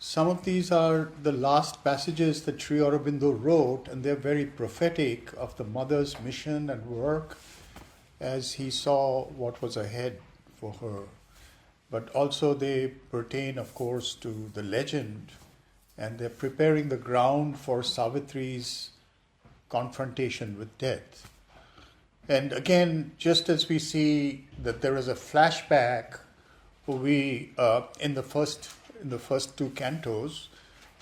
Some of these are the last passages that Sri Aurobindo wrote, and they're very prophetic of the mother's mission and work as he saw what was ahead for her. But also they pertain, of course, to the legend, and they're preparing the ground for Savitri's confrontation with death. And again, just as we see that there is a flashback, in the first two cantos,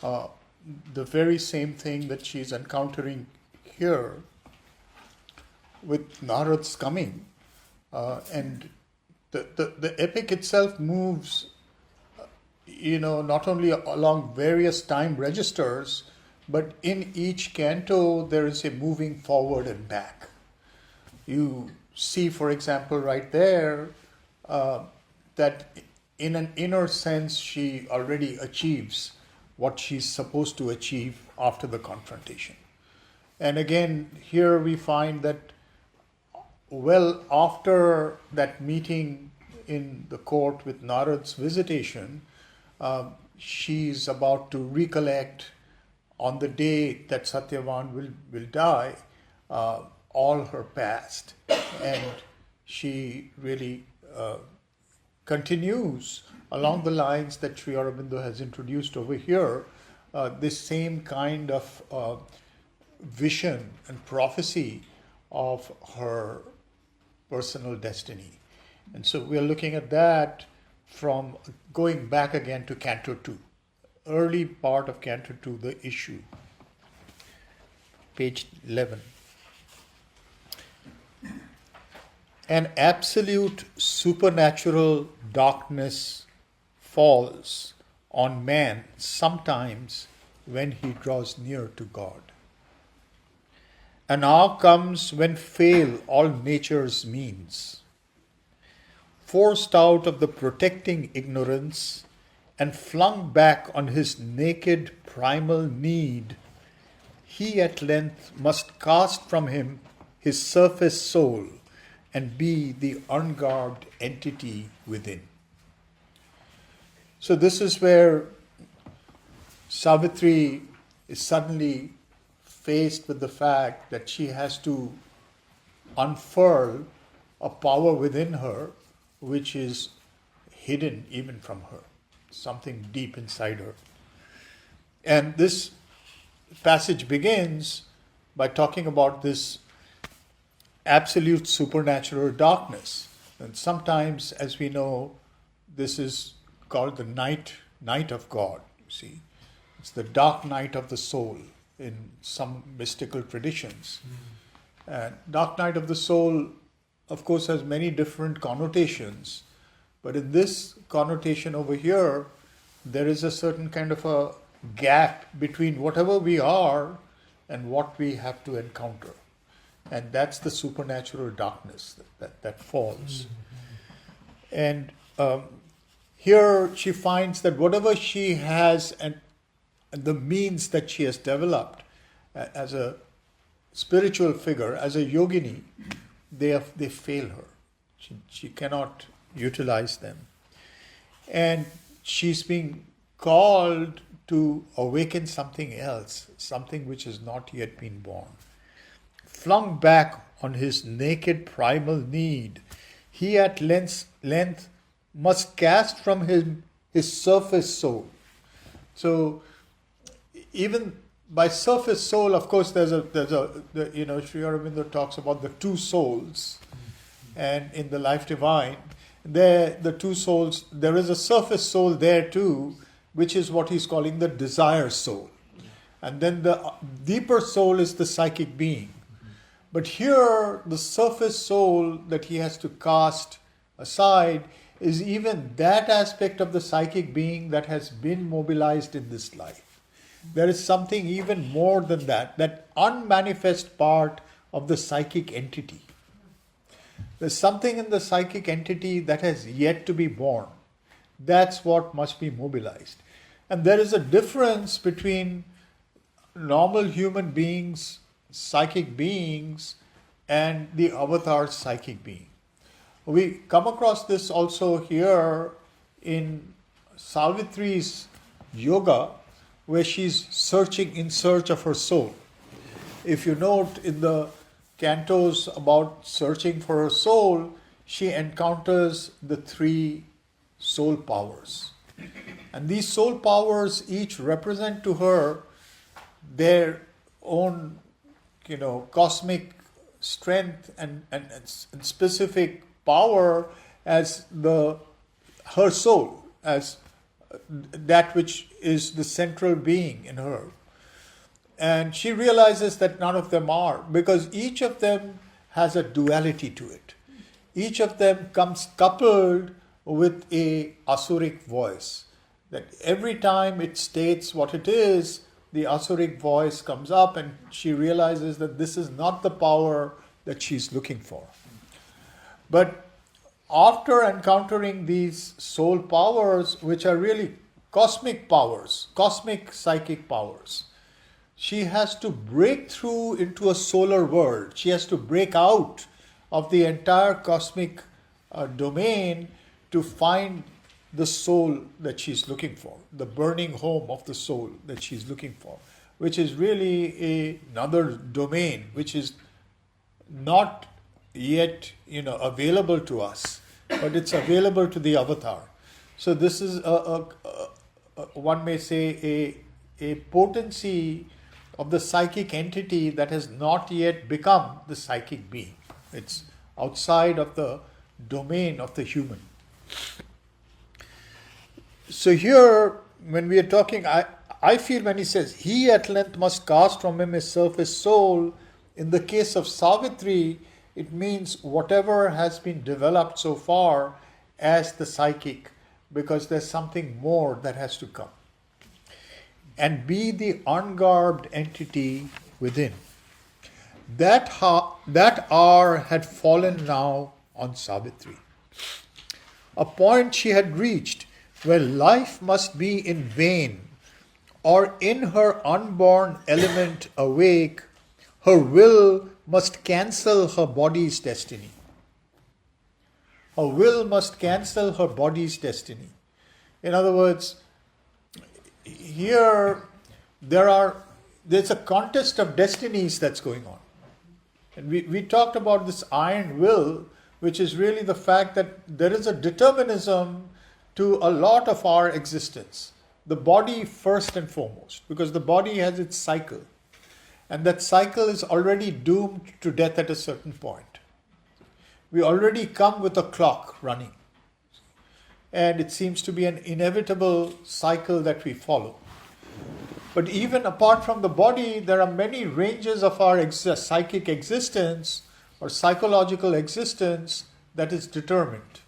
the very same thing that she's encountering here with Narad's coming, and the epic itself moves, not only along various time registers, but in each canto there is a moving forward and back. You see, for example, right there, that in an inner sense she already achieves what she's supposed to achieve after the confrontation. And again, here we find that well after that meeting in the court with Narad's visitation, she's about to recollect on the day that Satyavan will die, all her past. And she really continues along the lines that Sri Aurobindo has introduced over here, this same kind of vision and prophecy of her personal destiny. And so we are looking at that from going back again to Canto 2, early part of Canto 2, the issue, page 11. An absolute supernatural darkness falls on man sometimes when he draws near to God. An hour comes when fail all nature's means. Forced out of the protecting ignorance and flung back on his naked primal need, he at length must cast from him his surface soul and be the ungarbed entity within. So this is where Savitri is suddenly faced with the fact that she has to unfurl a power within her which is hidden even from her, something deep inside her. And this passage begins by talking about this absolute supernatural darkness. And sometimes, as we know, this is called the night of God, you see. It's the dark night of the soul in some mystical traditions. And dark night of the soul, of course, has many different connotations. But in this connotation over here, there is a certain kind of a gap between whatever we are and what we have to encounter. And that's the supernatural darkness that falls. And here she finds that whatever she has and the means that she has developed as a spiritual figure, as a yogini, they fail her. She cannot utilize them. And she's being called to awaken something else, something which has not yet been born. Flung back on his naked primal need, he at length must cast from him his surface soul. So even by surface soul, of course, Sri Aurobindo talks about the two souls, and in the Life Divine, the two souls, there is a surface soul there too, which is what he's calling the desire soul. And then the deeper soul is the psychic being. But here, the surface soul that he has to cast aside is even that aspect of the psychic being that has been mobilized in this life. There is something even more than that unmanifest part of the psychic entity. There's something in the psychic entity that has yet to be born. That's what must be mobilized. And there is a difference between normal human beings, psychic beings, and the avatar psychic being. We come across this also here in Savitri's yoga, where she's searching in search of her soul. If you note in the cantos about searching for her soul, she encounters the three soul powers. And these soul powers each represent to her their own, cosmic strength and specific power as her soul, as that which is the central being in her. And she realizes that none of them are, because each of them has a duality to it. Each of them comes coupled with a asuric voice. That every time it states what it is, the asuric voice comes up and she realizes that this is not the power that she's looking for. But after encountering these soul powers, which are really cosmic powers, cosmic psychic powers, she has to break through into a solar world. She has to break out of the entire cosmic domain to find the soul that she's looking for, the burning home of the soul that she's looking for, which is really another domain which is not yet available to us, but it's available to the avatar. So this is one may say a potency of the psychic entity that has not yet become the psychic being. It's outside of the domain of the human. So here, when we are talking, I feel when he says, he at length must cast from him his surface soul, in the case of Savitri, it means whatever has been developed so far as the psychic, because there's something more that has to come. And be the ungarbed entity within. That hour had fallen now on Savitri. A point she had reached where life must be in vain, or in her unborn element awake, her will must cancel her body's destiny. Her will must cancel her body's destiny. In other words, here there's a contest of destinies that's going on. And we talked about this iron will, which is really the fact that there is a determinism to a lot of our existence. The body first and foremost, because the body has its cycle. And that cycle is already doomed to death at a certain point. We already come with a clock running. And it seems to be an inevitable cycle that we follow. But even apart from the body, there are many ranges of our psychic existence or psychological existence that is determined.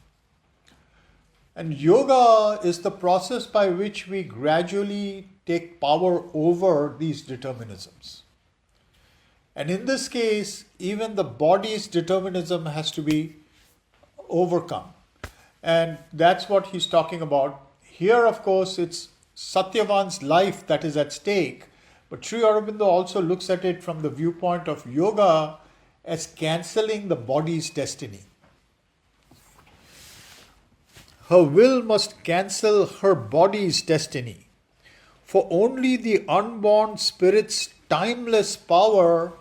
And yoga is the process by which we gradually take power over these determinisms. And in this case, even the body's determinism has to be overcome. And that's what he's talking about. Here, of course, it's Satyavan's life that is at stake. But Sri Aurobindo also looks at it from the viewpoint of yoga as cancelling the body's destiny. Her will must cancel her body's destiny. For only the unborn spirit's timeless power,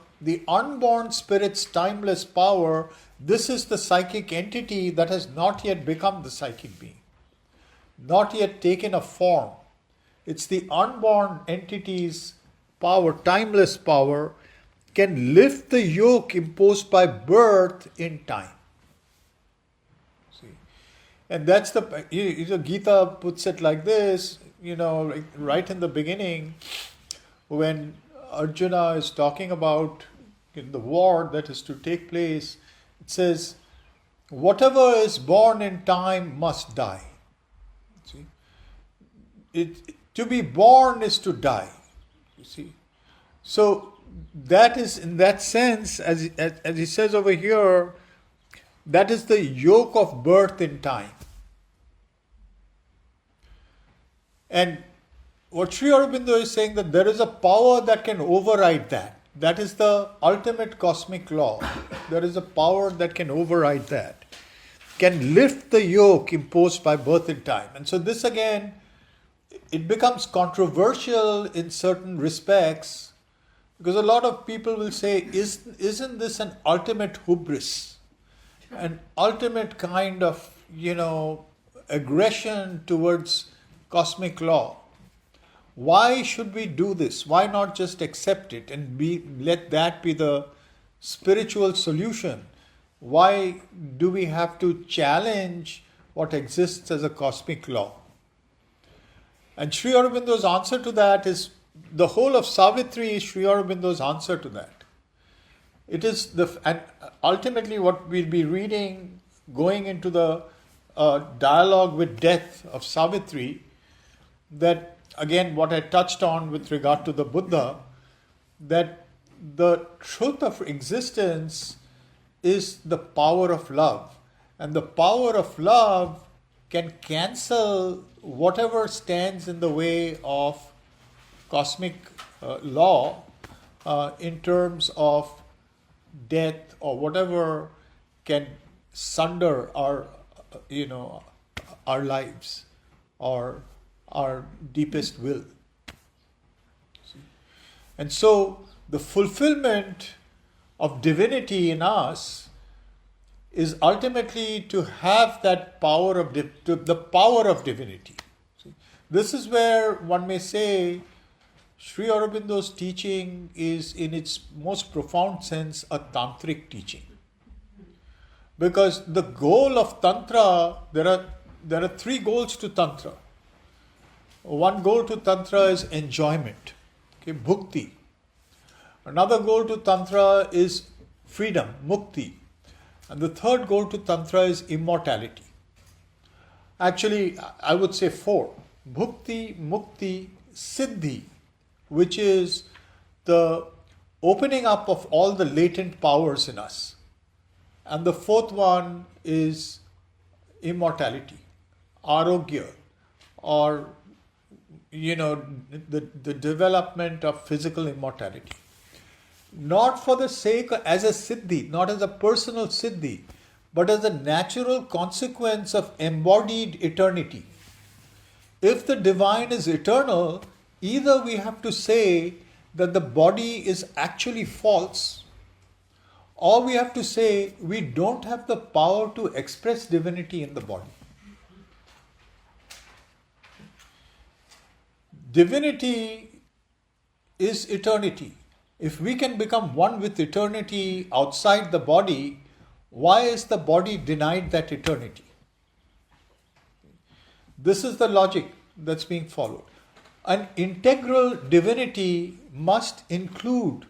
this is the psychic entity that has not yet become the psychic being, not yet taken a form. It's the unborn entity's power, timeless power, can lift the yoke imposed by birth in time. See, and that's Gita puts it like this, like right in the beginning, when Arjuna is talking about the war that is to take place, it says, whatever is born in time must die. See, to be born is to die. You see, so that is, in that sense, as he says over here, that is the yoke of birth in time. And what Sri Aurobindo is saying, that there is a power that can override that. That is the ultimate cosmic law. There is a power that can override that, can lift the yoke imposed by birth in time. And so this again it becomes controversial in certain respects, because a lot of people will say, isn't this an ultimate hubris, an ultimate kind of, aggression towards cosmic law? Why should we do this? Why not just accept it and let that be the spiritual solution? Why do we have to challenge what exists as a cosmic law? And Sri Aurobindo's answer to that is, the whole of Savitri is Sri Aurobindo's answer to that. It is and ultimately what we'll be reading, going into the dialogue with death of Savitri, that again what I touched on with regard to the Buddha, that the truth of existence is the power of love. And the power of love can cancel whatever stands in the way of cosmic law in terms of death or whatever can sunder our lives or our deepest will. And so the fulfillment of divinity in us is ultimately to have that power of the power of divinity. This is where one may say Sri Aurobindo's teaching is, in its most profound sense, a tantric teaching. Because the goal of Tantra, there are three goals to Tantra. One goal to Tantra is enjoyment, bhukti. Another goal to Tantra is freedom, mukti. And the third goal to Tantra is immortality. Actually, I would say four. Bhukti, mukti, siddhi, which is the opening up of all the latent powers in us. And the fourth one is immortality, arogya, or the development of physical immortality. Not for the sake as a siddhi, not as a personal siddhi, but as a natural consequence of embodied eternity. If the divine is eternal, either we have to say that the body is actually false, or we have to say we don't have the power to express divinity in the body. Divinity is eternity. If we can become one with eternity outside the body, why is the body denied that eternity? This is the logic that's being followed. An integral divinity must include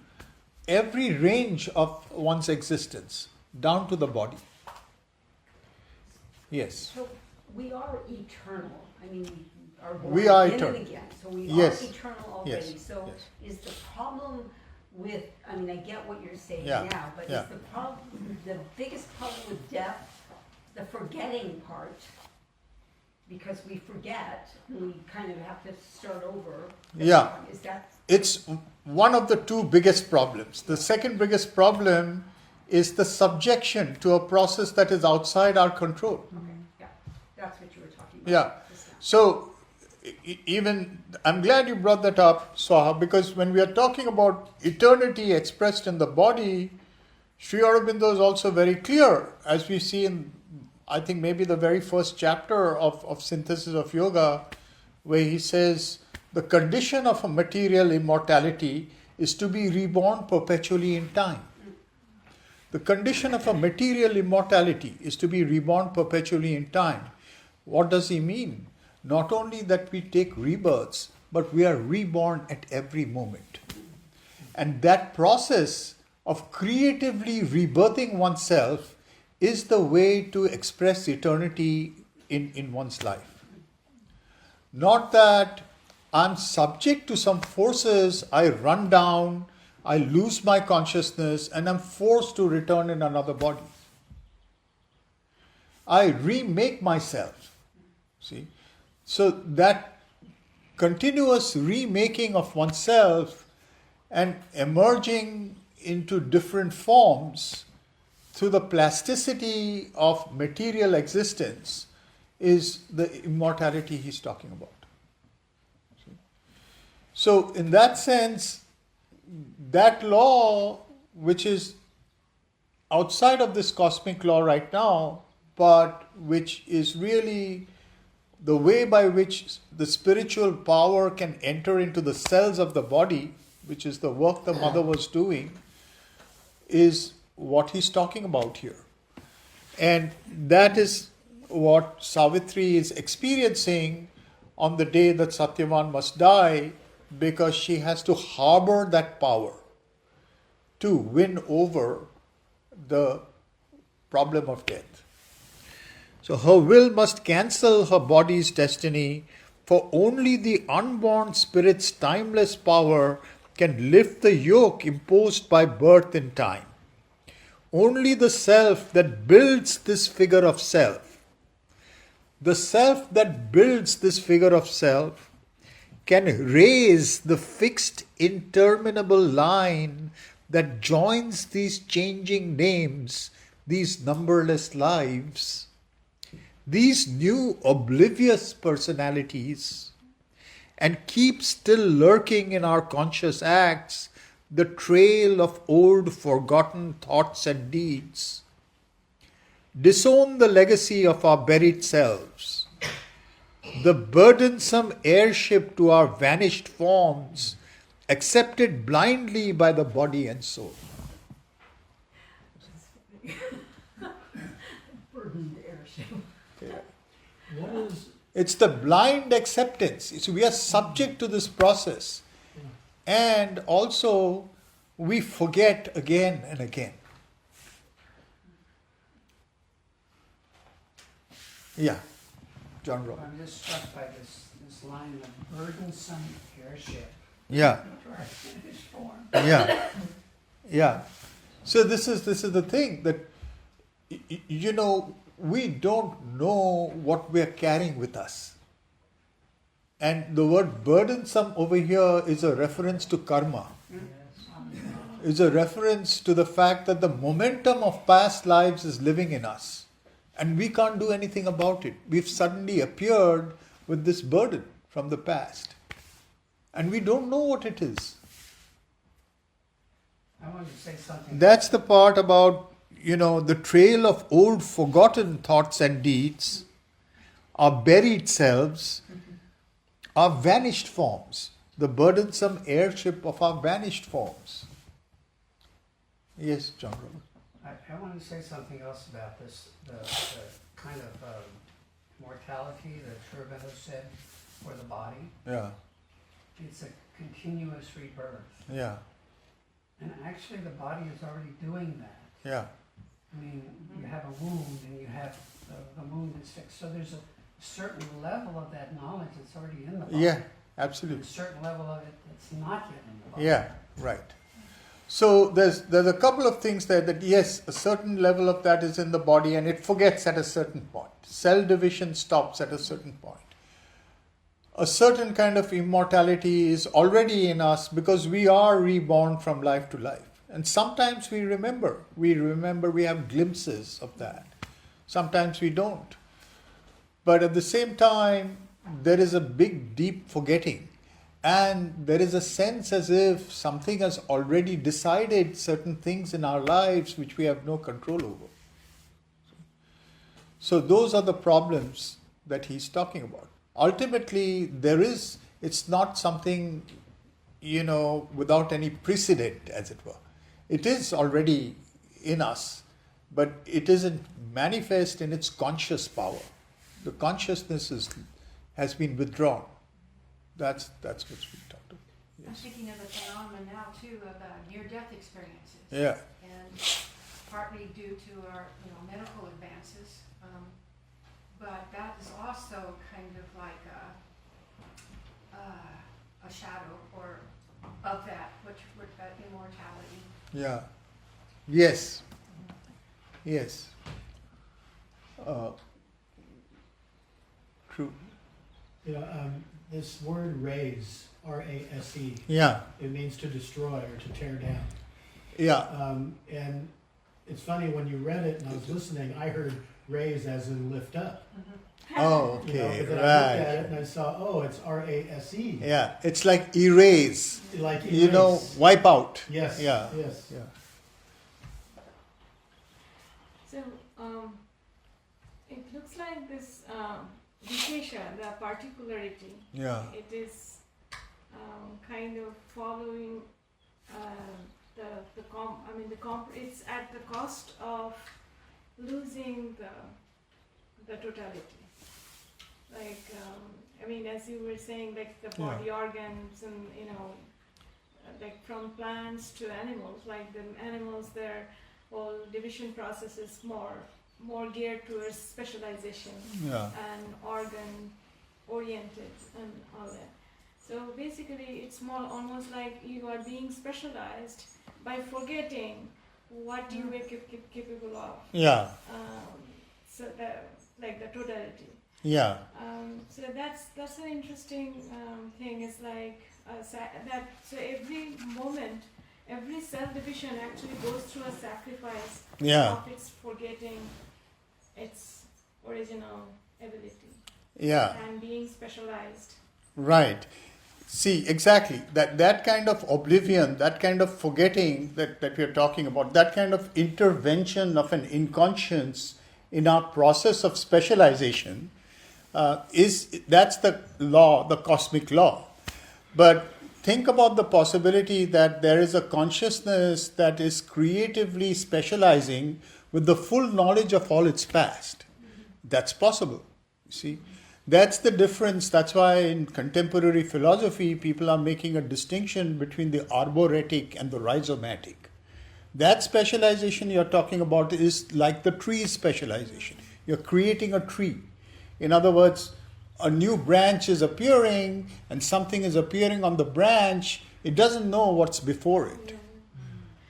every range of one's existence, down to the body. Yes? So we are eternal. I mean, are born we are again eternal. And again. So we Yes. are eternal already. Yes. So Yes. is the problem with, I mean, I get what you're saying Yeah. now, but Yeah. is the biggest problem with death the forgetting part? Because we forget, and we kind of have to start over. Yeah. Is that? It's one of the two biggest problems. The second biggest problem is the subjection to a process that is outside our control. Okay, yeah, that's what you were talking about. Yeah. just now. So, even, I'm glad you brought that up, Swaha, because when we are talking about eternity expressed in the body, Sri Aurobindo is also very clear, as we see in, I think, maybe the very first chapter of Synthesis of Yoga, where he says, the condition of a material immortality is to be reborn perpetually in time. The condition of a material immortality is to be reborn perpetually in time. What does he mean? Not only that we take rebirths, but we are reborn at every moment. And that process of creatively rebirthing oneself is the way to express eternity in one's life. Not that I'm subject to some forces, I run down, I lose my consciousness, and I'm forced to return in another body. I remake myself. See? So that continuous remaking of oneself and emerging into different forms through the plasticity of material existence is the immortality he's talking about. So in that sense, that law, which is outside of this cosmic law right now, but which is really the way by which the spiritual power can enter into the cells of the body, which is the work the mother was doing, is what he's talking about here. And that is what Savitri is experiencing on the day that Satyavan must die, because she has to harbor that power to win over the problem of death. So her will must cancel her body's destiny, for only the unborn spirit's timeless power can lift the yoke imposed by birth in time. Only the self that builds this figure of self, the self that builds this figure of self, can raise the fixed interminable line that joins these changing names, these numberless lives, these new oblivious personalities, and keep still lurking in our conscious acts the trail of old forgotten thoughts and deeds. Disown the legacy of our buried selves, the burdensome heirship to our vanished forms, accepted blindly by the body and soul. Burdened airship. What is It's the blind acceptance. We are subject to this process. And also, we forget again and again. Yeah, John Robert. I'm just struck by this line of burdensome airship Yeah, to our finished form. yeah, yeah. So this is the thing that we don't know what we are carrying with us. And the word burdensome over here is a reference to karma. Is a reference to the fact that the momentum of past lives is living in us. And we can't do anything about it. We've suddenly appeared with this burden from the past. And we don't know what it is. I wanted to say something. That's the part about, the trail of old forgotten thoughts and deeds, our buried selves, our vanished forms, the burdensome heirship of our vanished forms. Yes, John Robert. I wanted to say something else about this, the kind of mortality that Aurobindo said for the body. Yeah, It's a continuous rebirth. yeah, And actually the body is already doing that. yeah, I mean, you have a wound and you have the wound is fixed. So there's a certain level of that knowledge that's already in the body. yeah, And absolutely. a certain level of it that's not yet in the body. Yeah, right. So there's a couple of things there that yes, a certain level of that is in the body and it forgets at a certain point. Cell division stops at a certain point. A certain kind of immortality is already in us because we are reborn from life to life. And sometimes we remember, we have glimpses of that. Sometimes we don't. But at the same time, there is a big, deep forgetting. And there is a sense as if something has already decided certain things in our lives which we have no control over. So those are the problems that he's talking about. Ultimately, it's not something, without any precedent, as it were. It is already in us, but it isn't manifest in its conscious power. The consciousness has been withdrawn. That's what's being talked about. I'm thinking of the phenomenon now too of near-death experiences. Yeah. And partly due to our medical advances, but that is also kind of like a shadow or of that, which that immortality. Yeah. Yes. Yes. True. This word raise, R-A-S-E, Yeah. it means to destroy or to tear down. Yeah. And it's funny, when you read it and I was listening, I heard raise as in lift up. Oh, You know, okay, but then I looked at it right. and I saw, oh, it's RASE. Yeah, it's like erase. Like You know, erase. wipe out. Yes. Yeah. Yes. Yeah. So, it looks like this Vishesha, the particularity, Yeah. it is kind of following it's at the cost of losing the totality. Like, as you were saying, like the body organs and, like from plants to animals, like the animals, their whole division process is more geared towards specialization Yeah. and organ oriented and all that. So basically it's more almost like you are being specialized by forgetting what you were capable of. Yeah. So like the totality. Yeah. So that's an interesting thing. It's like so every moment, every cell division actually goes through a sacrifice Yeah. of its forgetting its original ability Yeah. and being specialized. Right. See, exactly. That kind of oblivion, that kind of forgetting that we're talking about, that kind of intervention of an inconscience in our process of specialization that's the law, the cosmic law. But think about the possibility that there is a consciousness that is creatively specializing with the full knowledge of all its past. That's possible. You see, that's the difference. That's why in contemporary philosophy, people are making a distinction between the arboretic and the rhizomatic. That specialization you're talking about is like the tree specialization. You're creating a tree. In other words, a new branch is appearing and something is appearing on the branch. It doesn't know what's before it.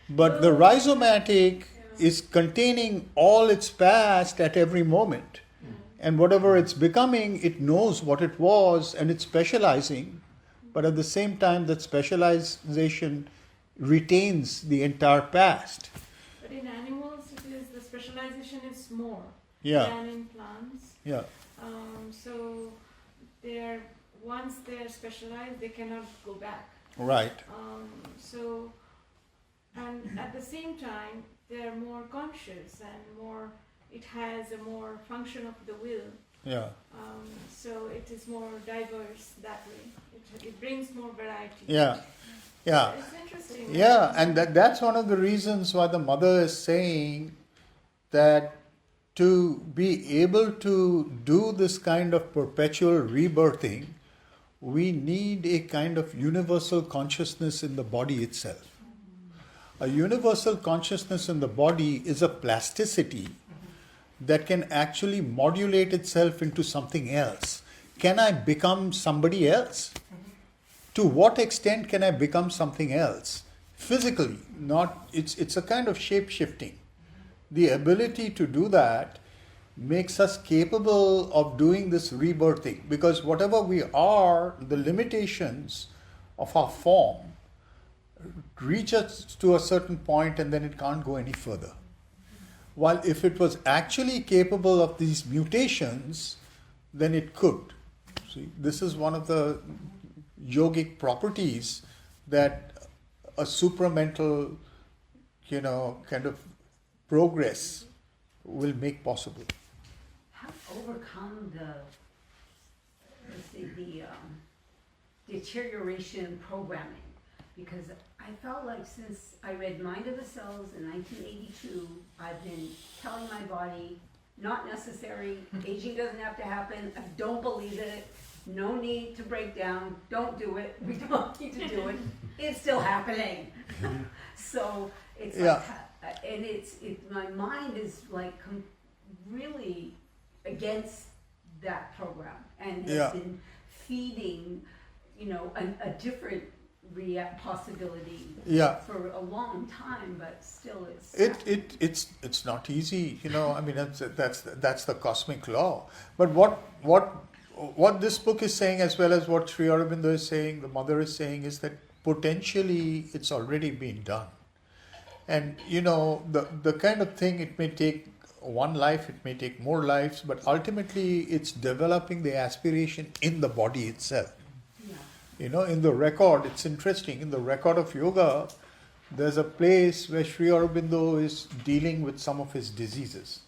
But the rhizomatic is containing all its past at every moment. And whatever it's becoming, it knows what it was and it's specializing. But at the same time, that specialization retains the entire past. But in animals, the specialization is more Yeah. than in plants. Yeah. So once they're specialized, they cannot go back. Right. And at the same time, they're more conscious and it has a more function of the will. Yeah. So it is more diverse that way. It brings more variety. Yeah. Yeah. It's interesting. Yeah, and that's one of the reasons why the mother is saying that to be able to do this kind of perpetual rebirthing, we need a kind of universal consciousness in the body itself. A universal consciousness in the body is a plasticity that can actually modulate itself into something else. Can I become somebody else? To what extent can I become something else? Physically, not. It's a kind of shape-shifting. The ability to do that makes us capable of doing this rebirthing, because whatever we are, the limitations of our form reach us to a certain point and then it can't go any further. While if it was actually capable of these mutations, then it could. See, this is one of the yogic properties that a supramental, kind of progress will make possible. How to overcome the deterioration in programming? Because I felt like since I read Mind of the Cells in 1982, I've been telling my body, not necessary, aging doesn't have to happen, I don't believe it, no need to break down, don't do it, we don't need to do it, it's still happening. So it's Yeah. like, and my mind is like really against that program and has Yeah. been feeding, a different possibility Yeah. for a long time, but still It's not easy, that's the cosmic law. But what this book is saying, as well as what Sri Aurobindo is saying, the mother is saying, is that potentially it's already been done. And the kind of thing, it may take one life, it may take more lives, but ultimately it's developing the aspiration in the body itself. Yeah. In the record, it's interesting, in the record of yoga, there's a place where Sri Aurobindo is dealing with some of his diseases.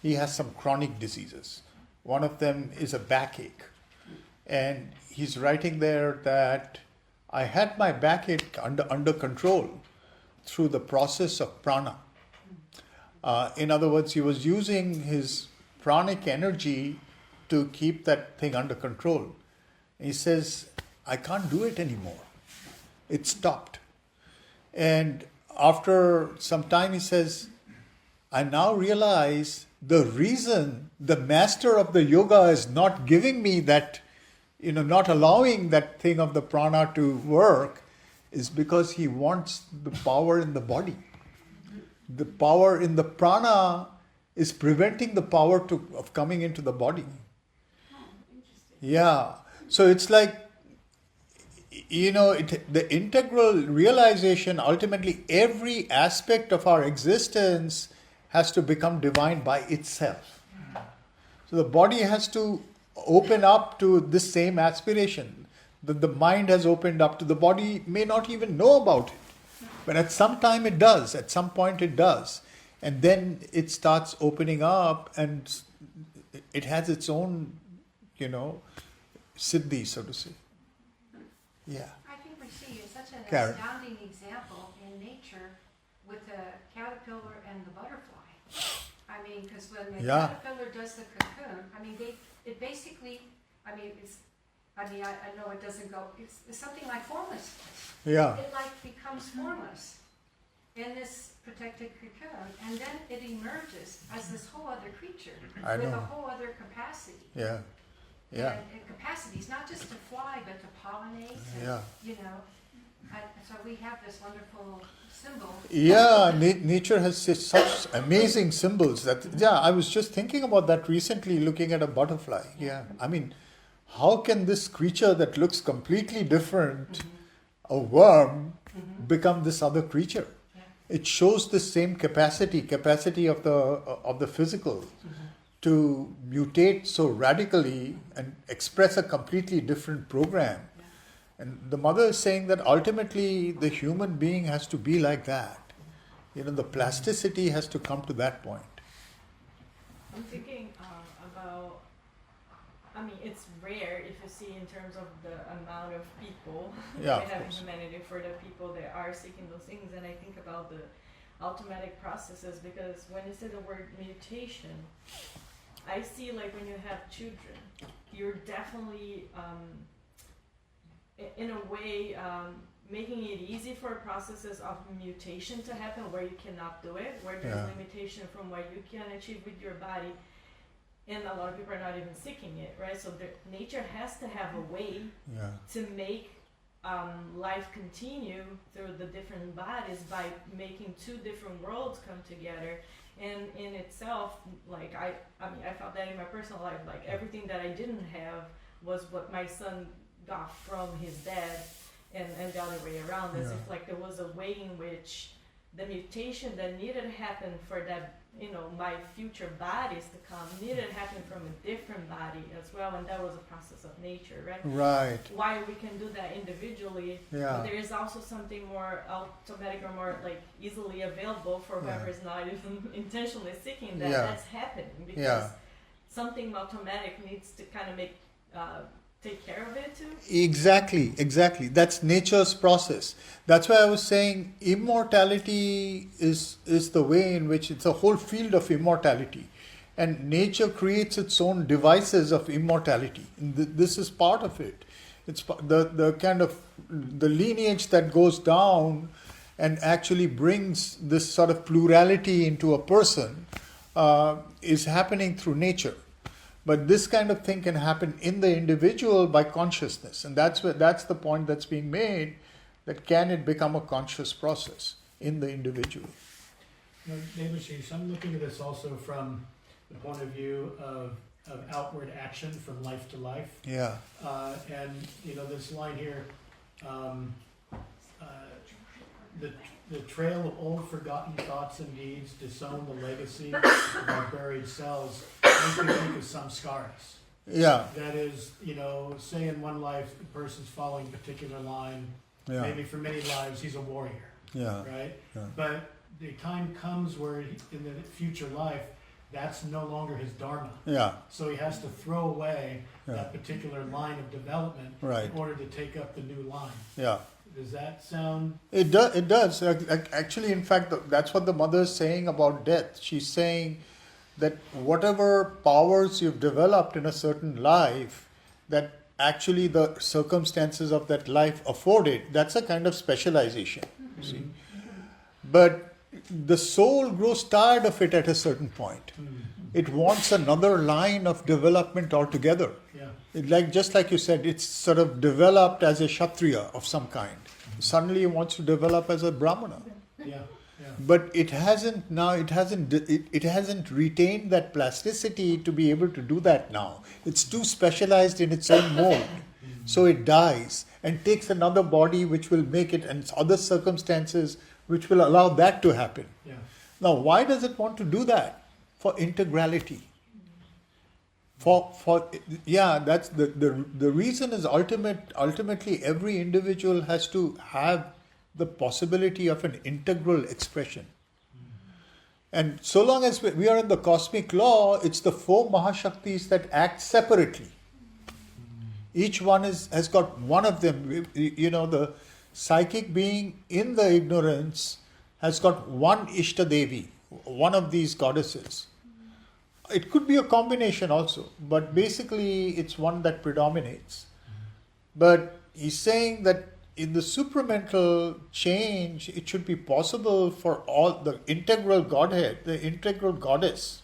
He has some chronic diseases. One of them is a backache. And he's writing there that I had my backache under control through the process of prana. In other words, he was using his pranic energy to keep that thing under control. He says, I can't do it anymore. It stopped. And after some time he says, I now realize the reason the master of the yoga is not giving me that, not allowing that thing of the prana to work is because he wants the power in the body. The power in the prana is preventing the power of coming into the body. Oh, interesting. Yeah. So it's like, the integral realization, ultimately every aspect of our existence has to become divine by itself. So the body has to open up to this same aspiration. The mind has opened up to the body, may not even know about it. But at some time it does, at some point it does. And then it starts opening up and it has its own, siddhi, so to say. Yeah. I think we see such an Karen. astounding example in nature with the caterpillar and the butterfly. I mean, because when the Yeah. caterpillar does the cocoon, it basically, I know it doesn't go, it's something like formless. Yeah. It becomes formless in this protected cocoon, and then it emerges as this whole other creature I with know. a whole other capacity. Yeah. Yeah. And capacities, not just to fly, but to pollinate. Yeah. So we have this wonderful symbol. Yeah, nature has such amazing symbols that, I was just thinking about that recently looking at a butterfly. Yeah. I mean, how can this creature that looks completely different, a worm, become this other creature? Yeah. It shows the same capacity of the physical to mutate so radically and express a completely different program. And the mother is saying that ultimately the human being has to be like that. The plasticity has to come to that point. I'm thinking about, it's rare if you see in terms of the amount of people Yeah, we of have in course. humanity for the people that are seeking those things. And I think about the automatic processes, because when you say the word mutation, I see when you have children, you're definitely, in a way, making it easy for processes of mutation to happen where you cannot do it, where there's Yeah. limitation from what you can achieve with your body, and a lot of people are not even seeking it, right? So nature has to have a way Yeah. to make life continue through the different bodies by making two different worlds come together. And in itself, I felt that in my personal life, everything that I didn't have was what my son got from his dad, and the other way around, as if there was a way in which the mutation that needed to happen for that, my future bodies to come, needed to happen from a different body as well, and that was a process of nature, right? Right. While we can do that individually, Yeah. but there is also something more automatic or more easily available for whoever is not even intentionally seeking that. Yeah. That's happening because Yeah. something automatic needs to kind of take care of it too. Exactly. That's nature's process. That's why I was saying immortality is the way in which it's a whole field of immortality. And nature creates its own devices of immortality. This is part of it. It's the kind of the lineage that goes down and actually brings this sort of plurality into a person is happening through nature. But this kind of thing can happen in the individual by consciousness. And that's the point that's being made, that can it become a conscious process in the individual? Devashi, I'm looking at this also from the point of view of outward action from life to life. Yeah. And this line here, the trail of old forgotten thoughts and deeds disown the legacy of our buried selves. Makes me think of samskaras. Yeah, That is, say in one life the person's following a particular line. yeah, Maybe for many lives he's a warrior, yeah, right? yeah. But the time comes where in the future life, that's no longer his dharma. Yeah, So he has to throw away Yeah. that particular line of development Right. in order to take up the new line. yeah. Does that sound? It does. It does. Actually, in fact, that's what the mother is saying about death. She's saying that whatever powers you've developed in a certain life, that actually the circumstances of that life afforded, that's a kind of specialization. You see, but the soul grows tired of it at a certain point. It wants another line of development altogether. Yeah. Just like you said, it's sort of developed as a Kshatriya of some kind. Suddenly it wants to develop as a Brahmana. Yeah. Yeah. But it hasn't retained that plasticity to be able to do that now. It's too specialized in its own mold. So it dies and takes another body which will make it, and other circumstances which will allow that to happen. Yeah. Now, why does it want to do that? For integrality. That's the reason is ultimately every individual has to have the possibility of an integral expression. And so long as we are in the cosmic law, it's the four Mahashaktis that act separately. Each one has got one of them. The psychic being in the ignorance has got one Ishtadevi, one of these goddesses. It could be a combination also, but basically it's one that predominates. But he's saying that in the supramental change, it should be possible for all the integral Godhead, the integral goddess,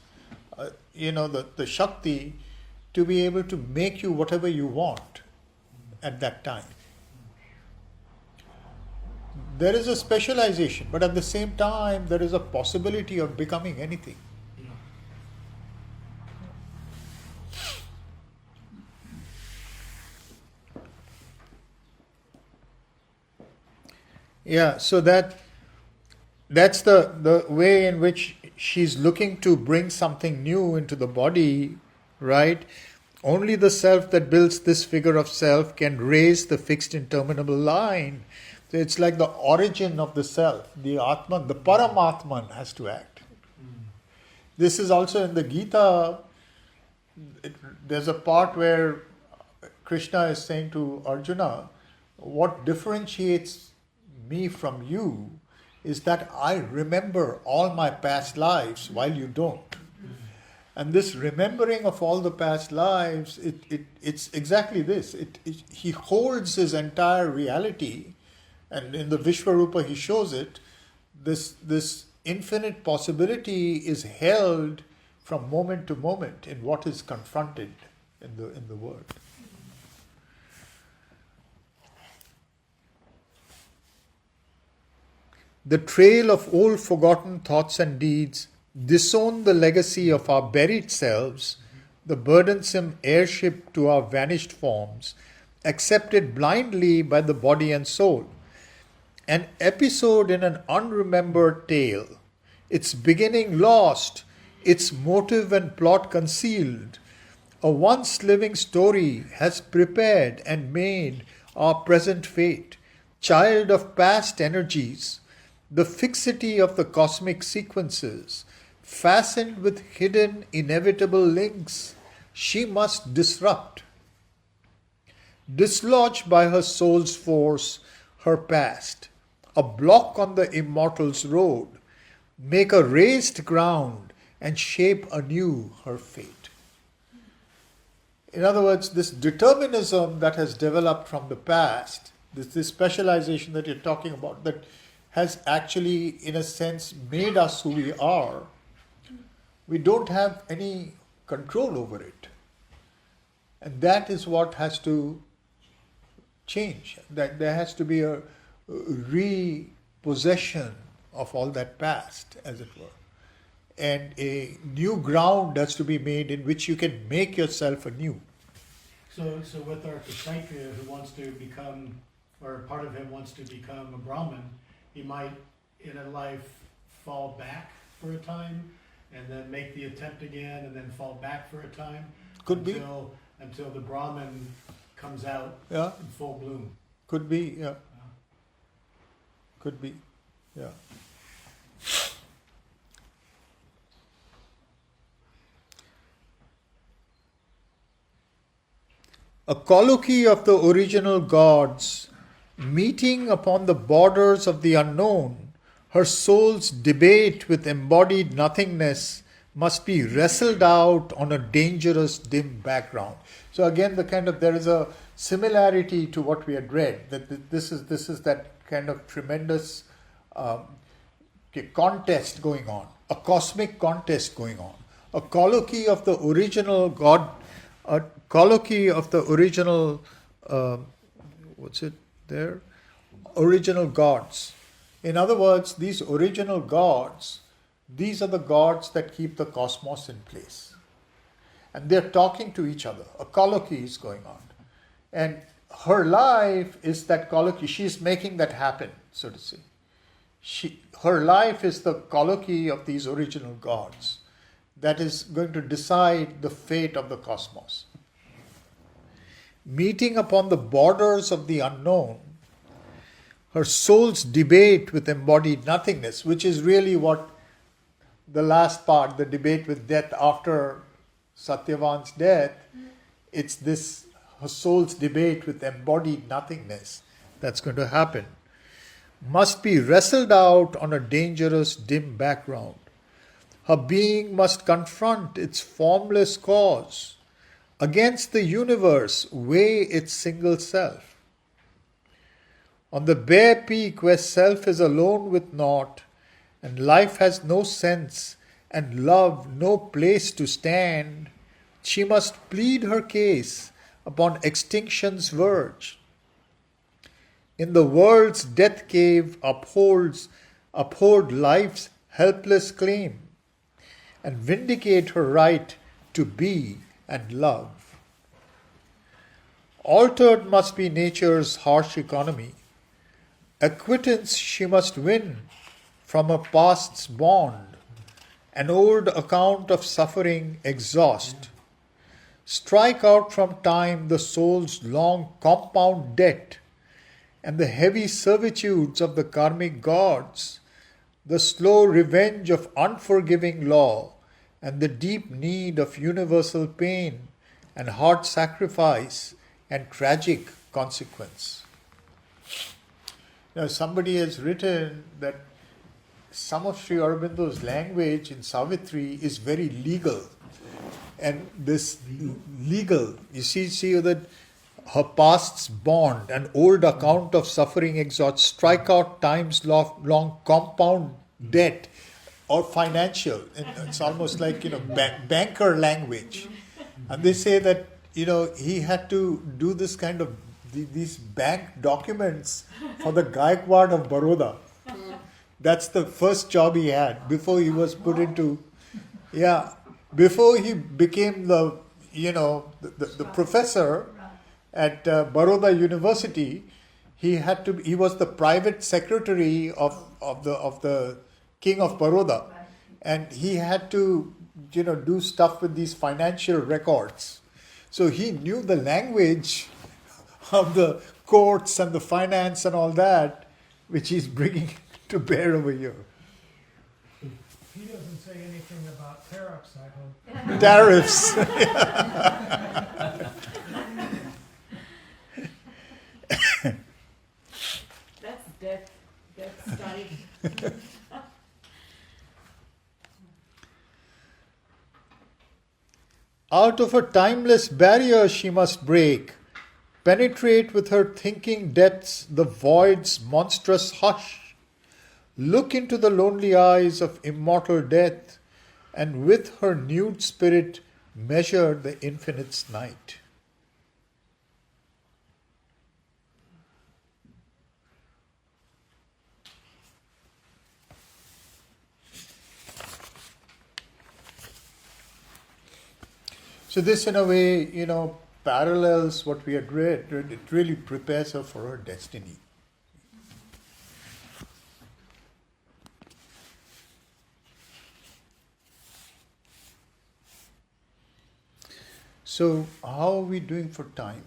the Shakti, to be able to make you whatever you want at that time. There is a specialization, but at the same time, there is a possibility of becoming anything. Yeah, so that's the way in which she's looking to bring something new into the body, right? Only the self that builds this figure of self can raise the fixed interminable line. So it's like the origin of the self, the Atman, the Paramatman has to act. This is also in the Gita. There's a part where Krishna is saying to Arjuna, what differentiates me from you is that I remember all my past lives while you don't. And this remembering of all the past lives, it's exactly this. He holds his entire reality, and in the Vishwarupa he shows it. This infinite possibility is held from moment to moment in what is confronted in the world. The trail of old forgotten thoughts and deeds disown the legacy of our buried selves, the burdensome heirship to our vanished forms, accepted blindly by the body and soul. An episode in an unremembered tale, its beginning lost, its motive and plot concealed. A once living story has prepared and made our present fate, child of past energies, the fixity of the cosmic sequences, fastened with hidden inevitable links, she must disrupt. Dislodge by her soul's force her past, a block on the immortal's road, make a raised ground and shape anew her fate. In other words, this determinism that has developed from the past, this specialization that you're talking about, that has actually, in a sense, made us who we are, we don't have any control over it. And that is what has to change. That there has to be a repossession of all that past, as it were. And a new ground has to be made in which you can make yourself anew. So with our Kshatriya who wants to become, or part of him wants to become a Brahmin, he might in a life fall back for a time and then make the attempt again and then fall back for a time. Could be. Until the Brahman comes out Yeah, in full bloom. could be, yeah. Could be, yeah. A colloquy of the original gods, meeting upon the borders of the unknown, her soul's debate with embodied nothingness must be wrestled out on a dangerous dim background. So again, there is a similarity to what we had read. That this is that kind of tremendous contest going on, a cosmic contest going on, a colloquy of the original God, a colloquy of the original original gods. In other words, these original gods, these are the gods that keep the cosmos in place. And they're talking to each other. A colloquy is going on. And her life is that colloquy. She's making that happen, so to say. Her life is the colloquy of these original gods that is going to decide the fate of the cosmos. Meeting upon the borders of the unknown, her soul's debate with embodied nothingness, which is really what the last part, the debate with death after Satyavan's death, it's this, her soul's debate with embodied nothingness that's going to happen, must be wrestled out on a dangerous dim background. Her being must confront its formless cause, against the universe weigh its single self. On the bare peak where self is alone with naught, and life has no sense, and love no place to stand, she must plead her case upon extinction's verge. In the world's death cave uphold life's helpless claim, and vindicate her right to be and love. Altered must be nature's harsh economy. Acquittance she must win from her past's bond, an old account of suffering exhaust. Strike out from time the soul's long compound debt, and the heavy servitudes of the karmic gods, the slow revenge of unforgiving law, and the deep need of universal pain and hard sacrifice and tragic consequence. Now, somebody has written that some of Sri Aurobindo's language in Savitri is very legal. And this legal, you see that her past's bond, an old account of suffering exhausts, strike out time's long compound debt, or financial. It's almost like, banker language. And they say that, he had to do this kind of, these bank documents for the Gaikwad of Baroda. That's the first job he had before he was put into, before he became the professor at Baroda University. He was the private secretary of the King of Baroda, and he had to do stuff with these financial records. So he knew the language of the courts and the finance and all that, which he's bringing to bear over here. He doesn't say anything about tariffs, I hope. Tariffs. That's death study. Out of a timeless barrier she must break, penetrate with her thinking depths the void's monstrous hush, look into the lonely eyes of immortal death, and with her nude spirit measure the infinite's night. So this, in a way, parallels what we had read. It really prepares her for her destiny. So how are we doing for time?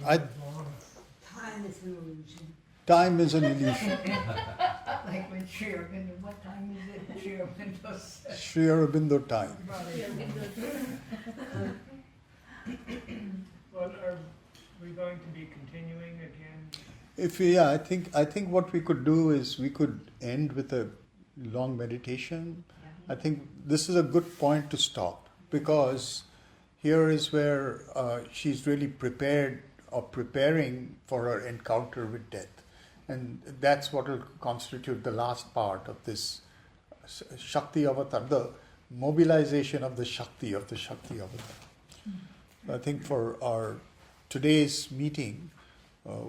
Time is an illusion. Time is an illusion. Like when Sri Aurobindo, what time is it? Sri Aurobindo said. Sri Aurobindo time. Well, are we going to be continuing again? I think what we could do is we could end with a long meditation. I think this is a good point to stop, because here is where she's really prepared or preparing for her encounter with death. And that's what will constitute the last part of this Shakti avatar, the mobilization of the Shakti avatar. I think for our today's meeting,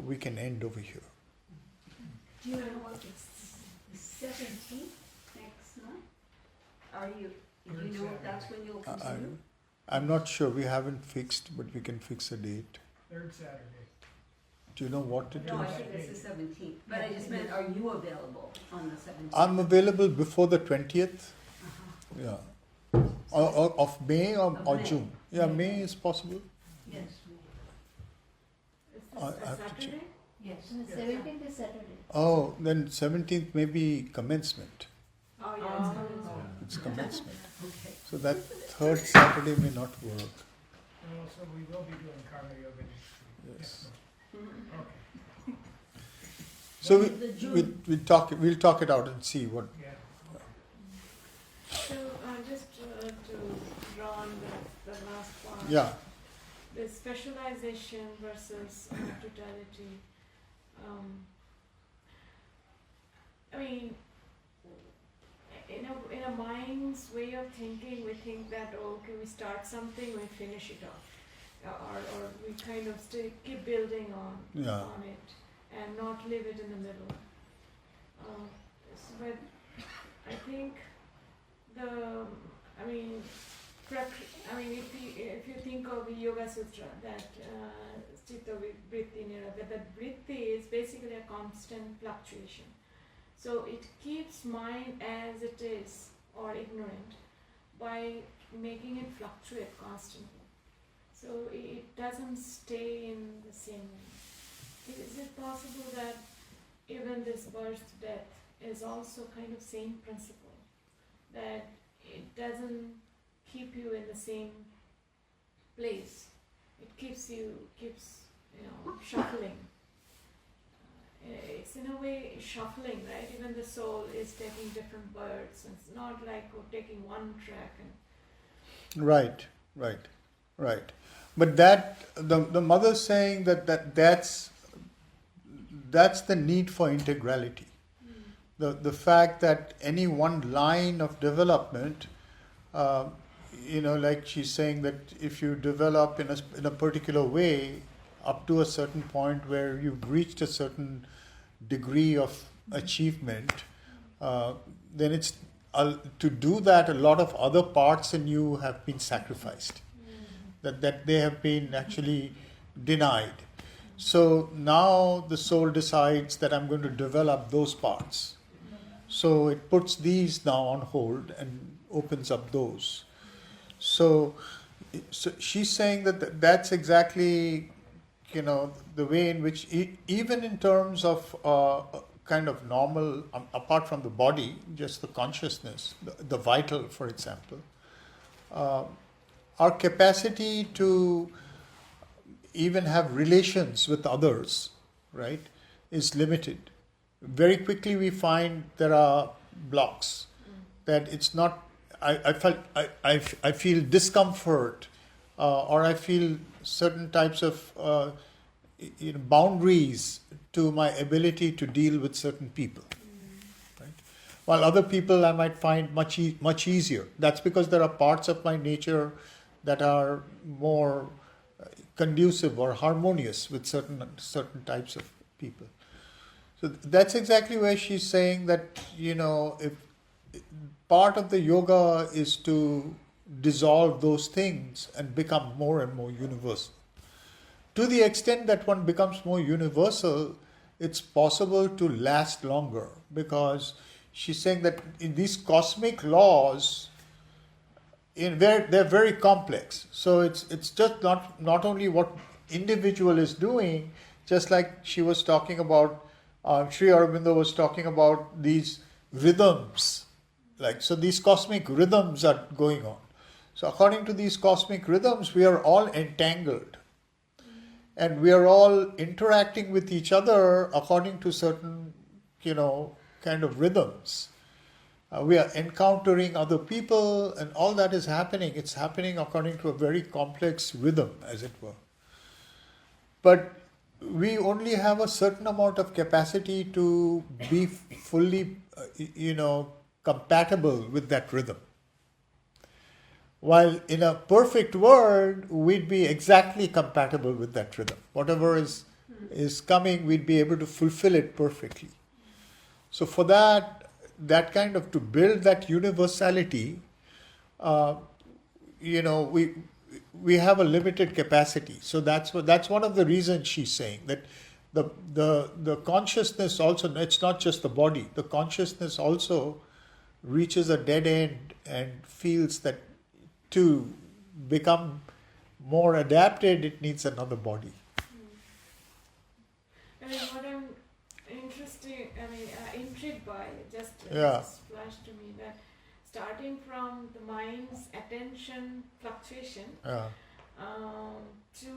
we can end over here. Do you know what it's the 17th next month? Are you, do you know if that's when you'll continue? I'm not sure. We haven't fixed, but we can fix a date. Third Saturday. Do you know what it No, I is? think it's the 17th, but I just meant, are you available on the 17th? I'm available before the 20th. Uh-huh. Yeah. Of May or May. June. Yeah, May is possible. Yes. Is I this a have to check. Saturday? Yes. The 17th is Saturday. Oh, then 17th may be commencement. Oh, yeah, Oh. it's coming. It's commencement. Okay. So that third Saturday may not work. And also, we will be doing Karma Yoga next week. Yes. Okay, So The June. we'll talk it out and see what. yeah. So, just to draw on the last part. Yeah. The specialization versus totality. I mean, in a mind's way of thinking, we think that, oh, okay, we start something, we finish it off, or we kind of keep building on it and not leave it in the middle. But I think if you think of the Yoga Sutra, that Chitta Vritti Nirodha, that Vritti is basically a constant fluctuation. So it keeps mind as it is, or ignorant, by making it fluctuate constantly. So it doesn't stay in the same way. Is it possible that even this birth, death is also kind of same principle? That it doesn't keep you in the same place. It keeps shuffling. It's in a way shuffling, right? Even the soul is taking different births. It's not like taking one track. Right. But that the mother's saying that's the need for integrality. The fact that any one line of development, like she's saying that if you develop in a particular way up to a certain point where you've reached a certain degree of achievement, then it's to do that, a lot of other parts in you have been sacrificed, that they have been actually denied. So now the soul decides that I'm going to develop those parts. So it puts these now on hold and opens up those. So she's saying that that's exactly, the way in which, even in terms of kind of normal, apart from the body, just the consciousness, the vital, for example, our capacity to even have relations with others, right, is limited. Very quickly we find there are blocks, that it's not, I feel discomfort, or I feel certain types of boundaries to my ability to deal with certain people. Right? While other people I might find much easier. That's because there are parts of my nature that are more conducive or harmonious with certain types of people. So that's exactly where she's saying that, if part of the yoga is to dissolve those things and become more and more universal. To the extent that one becomes more universal, it's possible to last longer, because she's saying that in these cosmic laws, they're very complex. So it's just not only what individual is doing, just like she was talking about, Sri Aurobindo was talking about these rhythms, like, so these cosmic rhythms are going on. So according to these cosmic rhythms, we are all entangled, and we are all interacting with each other according to certain, kind of rhythms. We are encountering other people, and all that is happening. It's happening according to a very complex rhythm, as it were. But we only have a certain amount of capacity to be fully, compatible with that rhythm. While in a perfect world, we'd be exactly compatible with that rhythm. Whatever is coming, we'd be able to fulfill it perfectly. So for that kind of, to build that universality, we have a limited capacity. So that's one of the reasons she's saying that the consciousness also, it's not just the body, the consciousness also reaches a dead end and feels that to become more adapted, it needs another body. I mean, what I'm intrigued by, just flashed to me that starting from the mind's attention fluctuation to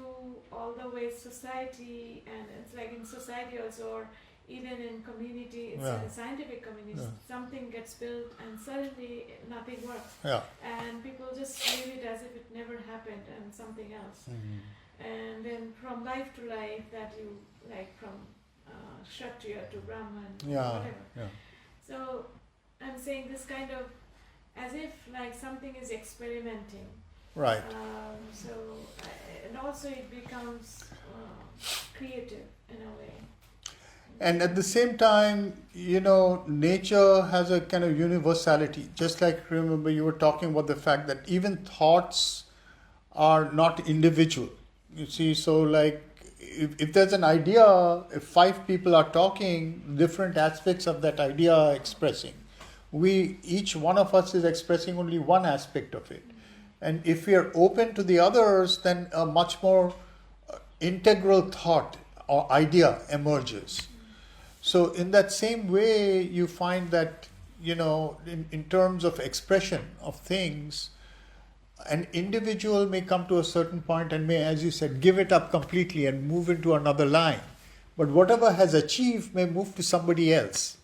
all the way society, and it's like in society also, or even in community, it's a scientific community, something gets built and suddenly nothing works. And people just leave it as if it never happened and something else. And then from life to life, that you, like from Kshatriya to Brahman, whatever. So I'm saying this kind of, as if like something is experimenting. Right. And also it becomes creative in a way. And at the same time, nature has a kind of universality. Just like, remember, you were talking about the fact that even thoughts are not individual. You see, so like, if there's an idea, if 5 people are talking, different aspects of that idea are expressing. Each one of us is expressing only one aspect of it. And if we are open to the others, then a much more integral thought or idea emerges. So in that same way, you find that, in terms of expression of things, an individual may come to a certain point and may, as you said, give it up completely and move into another line. But whatever has achieved may move to somebody else.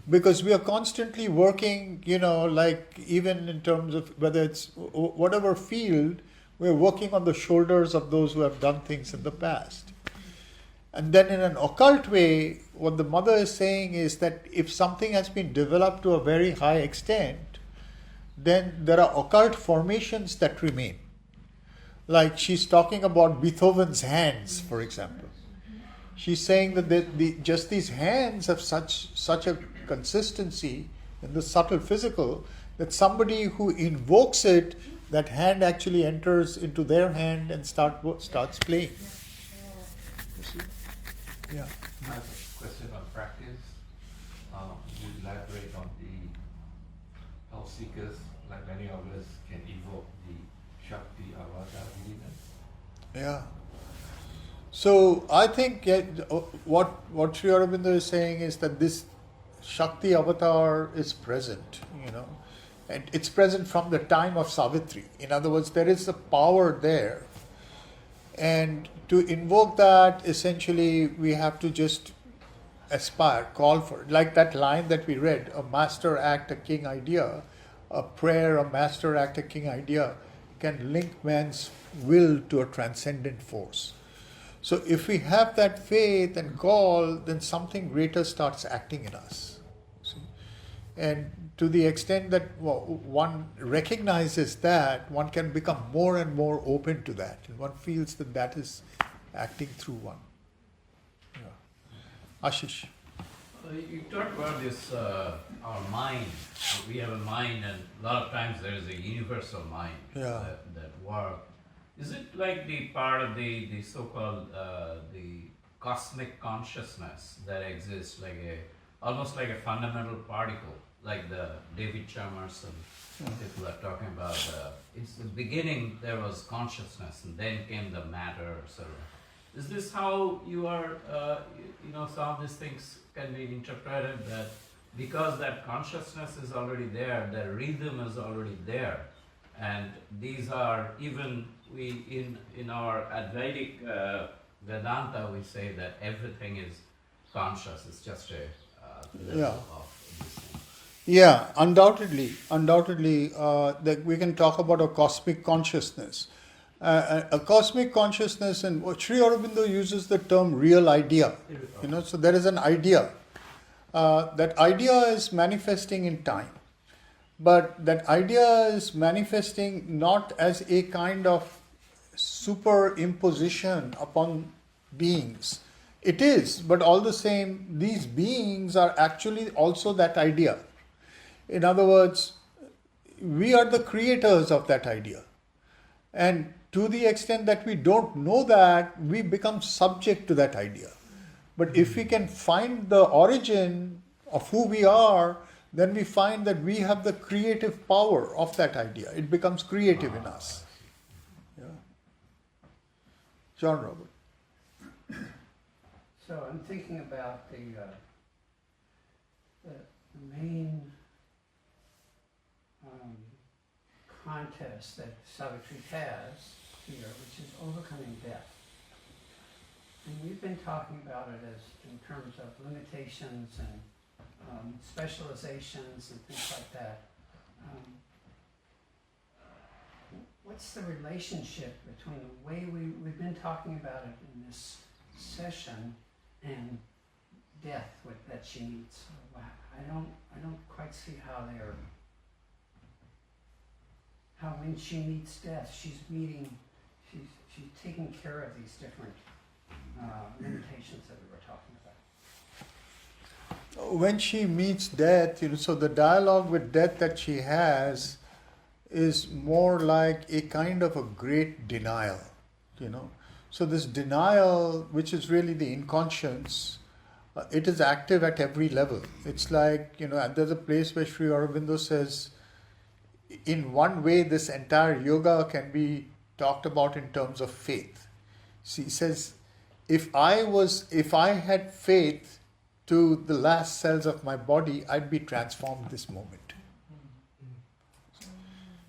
Because we are constantly working, like even in terms of whether it's whatever field, we're working on the shoulders of those who have done things in the past. And then in an occult way, what the mother is saying is that if something has been developed to a very high extent, then there are occult formations that remain. Like she's talking about Beethoven's hands, for example. She's saying that just these hands have such a consistency in the subtle physical that somebody who invokes it, that hand actually enters into their hand and starts playing. You see? Yeah. I have a question on practice. You elaborate on the health seekers, like many of us can evoke the Shakti avatar within us. Yeah. So I think what Sri Aurobindo is saying is that this Shakti avatar is present, and it's present from the time of Savitri. In other words, there is a power there. And to invoke that, essentially, we have to just aspire, call for it. Like that line that we read, a master act, a king idea, a prayer, a master act, a king idea, can link man's will to a transcendent force. So if we have that faith and call, then something greater starts acting in us. See? And to the extent that one recognizes that, one can become more and more open to that. And one feels that is acting through one. Yeah. Ashish. You talked about this, our mind. We have a mind, and a lot of times there is a universal mind that works. Is it like the part of the so-called the cosmic consciousness that exists, like almost like a fundamental particle like the David Chalmers and people are talking about, it's the beginning there was consciousness and then came the matter, etc. Is this how you are, some of these things can be interpreted, that because that consciousness is already there, the rhythm is already there, and these are, even we in our Advaitic Vedanta, we say that everything is conscious, it's just a level of this thing. Yeah, undoubtedly, that we can talk about a cosmic consciousness. A cosmic consciousness, and Sri Aurobindo uses the term real idea. So there is an idea. That idea is manifesting in time. But that idea is manifesting not as a kind of superimposition upon beings. It is, but all the same, these beings are actually also that idea. In other words, we are the creators of that idea. And to the extent that we don't know that, we become subject to that idea. But if we can find the origin of who we are, then we find that we have the creative power of that idea. It becomes creative in us. Yeah. John Robert. So I'm thinking about the main contest that Savitri has here, which is overcoming death. And we've been talking about it as in terms of limitations and specializations and things like that. What's the relationship between the way we've been talking about it in this session and death that she meets? I don't quite see how when she meets death, she's taking care of these different limitations that we were talking about. When she meets death, so the dialogue with death that she has is more like a kind of a great denial, So this denial, which is really the inconscience, it is active at every level. It's like, there's a place where Sri Aurobindo says, in one way, this entire yoga can be talked about in terms of faith. So he says, if I had faith to the last cells of my body, I'd be transformed this moment.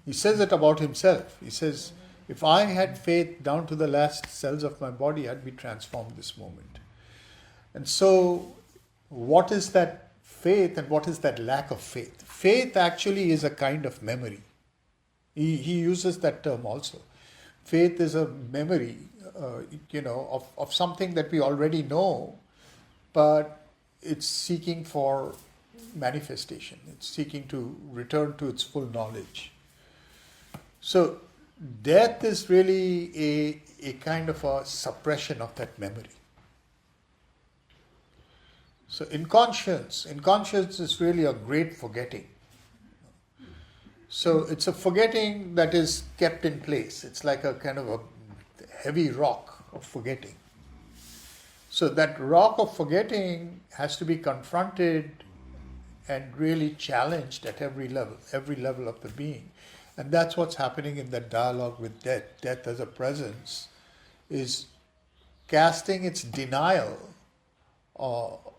He says it about himself. He says, if I had faith down to the last cells of my body, I'd be transformed this moment. And so, what is that faith and what is that lack of faith? Faith actually is a kind of memory. He uses that term also. Faith is a memory, of something that we already know, but it's seeking for manifestation. It's seeking to return to its full knowledge. So, death is really a kind of a suppression of that memory. So inconscience is really a great forgetting. So it's a forgetting that is kept in place. It's like a kind of a heavy rock of forgetting. So that rock of forgetting has to be confronted and really challenged at every level of the being. And that's what's happening in that dialogue with death. Death as a presence is casting its denial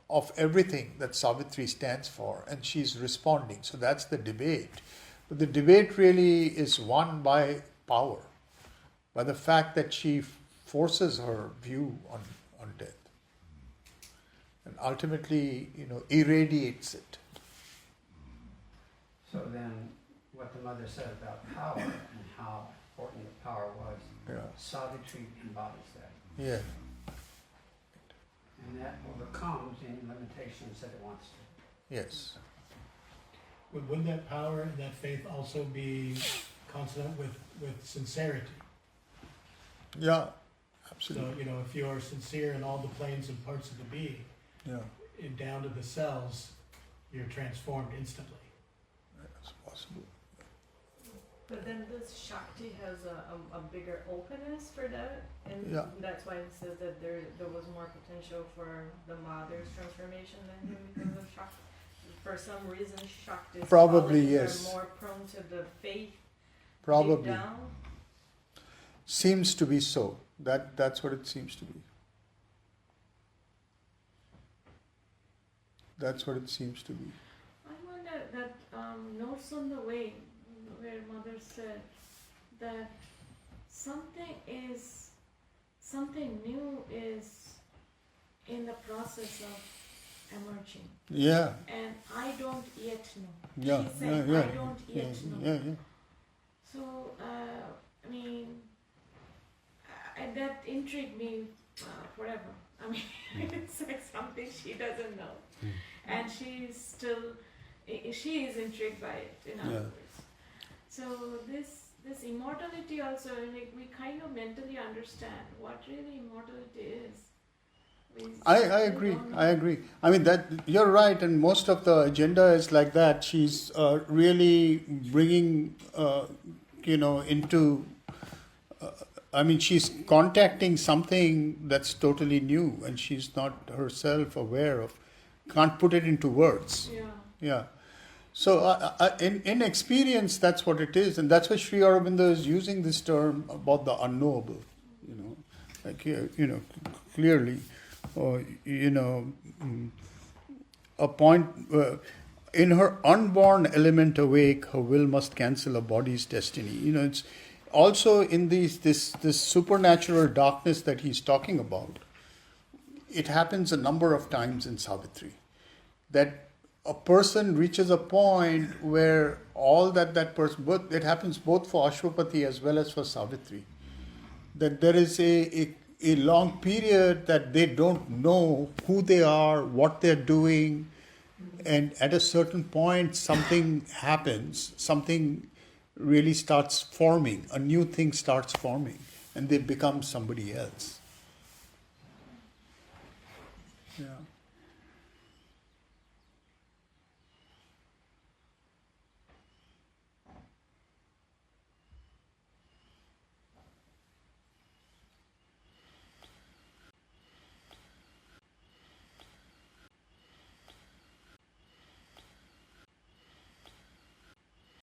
of everything that Savitri stands for, and she's responding. So that's the debate. But the debate really is won by power, by the fact that she forces her view on death, and ultimately, irradiates it. So then, what the mother said about power and how important the power was, Savitri embodies that. Yeah. And that overcomes any limitations that it wants to. Yes. Would that power and that faith also be consonant with sincerity? Yeah, absolutely. So, if you're sincere in all the planes and parts of the being, and down to the cells, you're transformed instantly. That's possible. But then this Shakti has a bigger openness for that, and that's why it says that there was more potential for the mother's transformation than him because of Shakti. for some reason Shakti's Probably, qualities yes. are more prone to the faith deep Probably. down. Seems to be so. That's what it seems to be. That's what it seems to be. I wonder that notes on the way where Mother said that something new is in the process of emerging, Yeah. and I don't yet know. Yeah. She said, Yeah. I don't yet know. Yeah. So, I mean, that intrigued me forever. I mean, it's like something she doesn't know. And she is intrigued by it, in other Yeah. words. So this immortality also, like, we kind of mentally understand what really immortality is. I agree. I agree. I mean, that you're right, and most of the agenda is like that. She's really bringing, into. I mean, she's contacting something that's totally new, and she's not herself aware of. Can't put it into words. Yeah. Yeah. So, in experience, that's what it is, and that's why Sri Aurobindo is using this term about the unknowable. Clearly. Or, a point in her unborn element awake, her will must cancel a body's destiny. It's also in this supernatural darkness that he's talking about. It happens a number of times in Savitri that a person reaches a point where all that person, it happens both for Ashwapati as well as for Savitri, that there is a long period that they don't know who they are, what they're doing, and at a certain point something happens, something really starts forming, a new thing starts forming, and they become somebody else. Yeah.